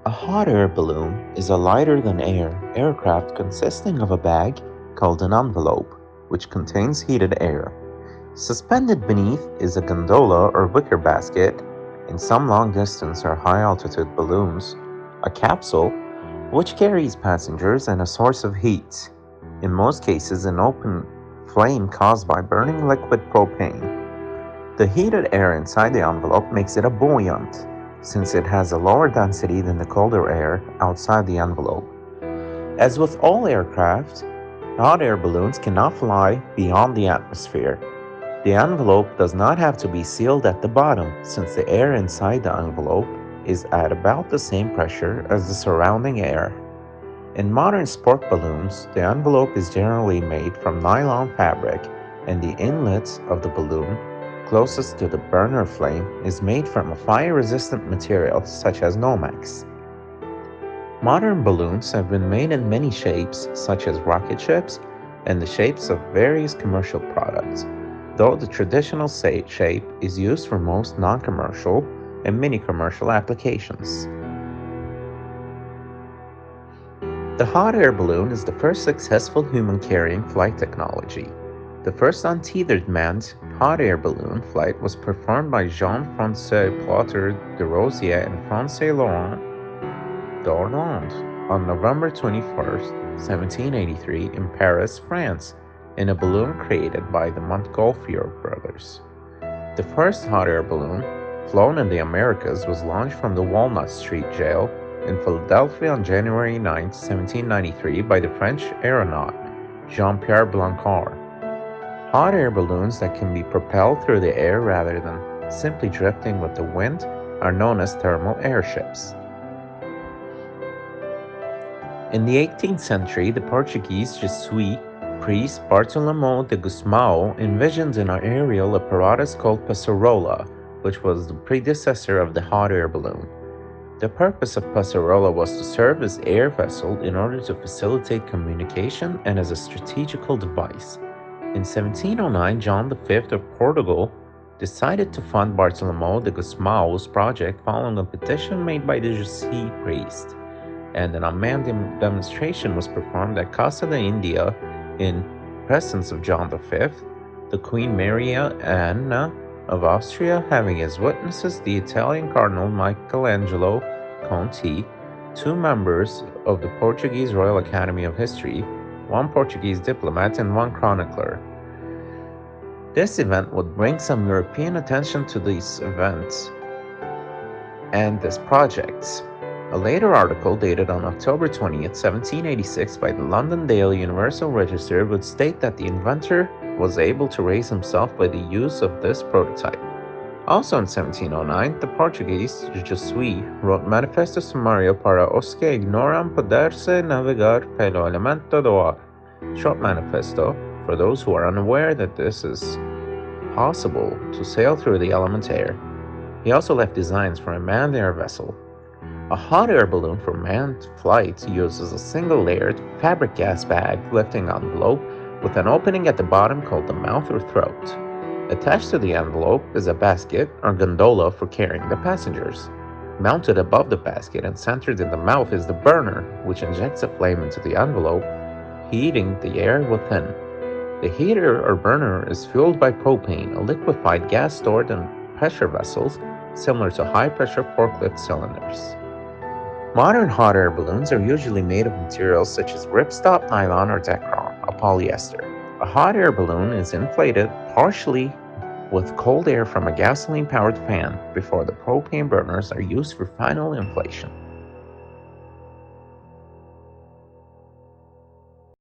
A hot air balloon is a lighter than air aircraft consisting of a bag called an envelope, which contains heated air. Suspended beneath is a gondola or wicker basket, in some long distance or high altitude balloons, a capsule, which carries passengers and a source of heat, in most cases an open flame caused by burning liquid propane. The heated air inside the envelope makes it a buoyant, since it has a lower density than the colder air outside the envelope. As with all aircraft, hot air balloons cannot fly beyond the atmosphere. The envelope does not have to be sealed at the bottom, since the air inside the envelope is at about the same pressure as the surrounding air. In modern sport balloons, the envelope is generally made from nylon fabric, and the inlet of the balloon, closest to the burner flame, is made from a fire-resistant material such as Nomex. Modern balloons have been made in many shapes, such as rocket ships, and the shapes of various commercial products, though the traditional shape is used for most non-commercial and mini-commercial applications. The hot air balloon is the first successful human-carrying flight technology. The first untethered manned hot air balloon flight was performed by Jean-François Plotter de Rosier and Francais Laurent d'Orlande on November 21, 1783 in Paris, France, in a balloon created by the Montgolfier brothers. The first hot air balloon flown in the Americas was launched from the Walnut Street jail in Philadelphia on January 9, 1793 by the French aeronaut Jean-Pierre Blancard. Hot air balloons that can be propelled through the air rather than simply drifting with the wind are known as thermal airships. In the 18th century, the Portuguese Jesuit priest Bartolomeu de Gusmão envisioned an aerial apparatus called passarola, which was the predecessor of the hot air balloon. The purpose of passarola was to serve as air vessel in order to facilitate communication and as a strategical device. In 1709, John V of Portugal decided to fund Bartolomeu de Gusmão's project following a petition made by the Jesuit priest, and an unmanned demonstration was performed at Casa de India in presence of John V, the Queen Maria Anna of Austria having as witnesses the Italian Cardinal Michelangelo Conti, two members of the Portuguese Royal Academy of History, one Portuguese diplomat, and one chronicler. This event would bring some European attention to these events and this project. A later article dated on October 20, 1786 by the London Daily Universal Register would state that the inventor was able to raise himself by the use of this prototype. Also in 1709, the Portuguese Jesuit wrote Manifesto Sumário para os que ignoram poder-se navegar pelo elemento do ar, short manifesto for those who are unaware that this is possible to sail through the element air. He also left designs for a manned air vessel. A hot air balloon for manned flight uses a single-layered fabric gas bag lifting envelope with an opening at the bottom called the mouth or throat. Attached to the envelope is a basket or gondola for carrying the passengers. Mounted above the basket and centered in the mouth is the burner, which injects a flame into the envelope, heating the air within. The heater or burner is fueled by propane, a liquefied gas stored in pressure vessels similar to high-pressure forklift cylinders. Modern hot air balloons are usually made of materials such as ripstop nylon or Dacron, a polyester. A hot air balloon is inflated partially with cold air from a gasoline-powered fan before the propane burners are used for final inflation.